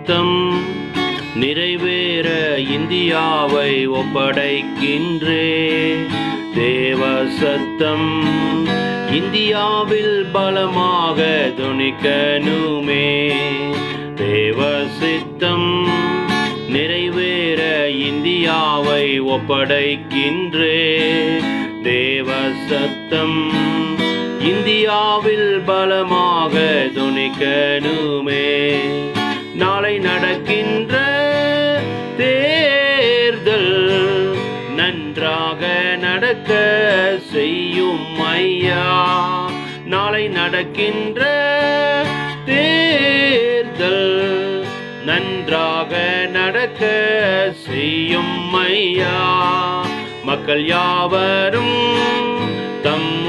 சித்தம் நிறைவேற இந்தியாவை ஒப்படைக்கின்றே. தேவ சத்தம் இந்தியாவில் பலமாக துணிக்கணுமே. தேவ சித்தம் நிறைவேற இந்தியாவை ஒப்படைக்கின்றே. தேவ சத்தம் இந்தியாவில் பலமாக துணிக்கணுமே. நாளை நடக்கின்ற தேர்தல் நன்றாக நடக்க செய்யும் ஐயா. நாளை நடக்கின்ற தேர்தல் நன்றாக நடக்க செய்யும் ஐயா. மக்கள் யாவரும் தம்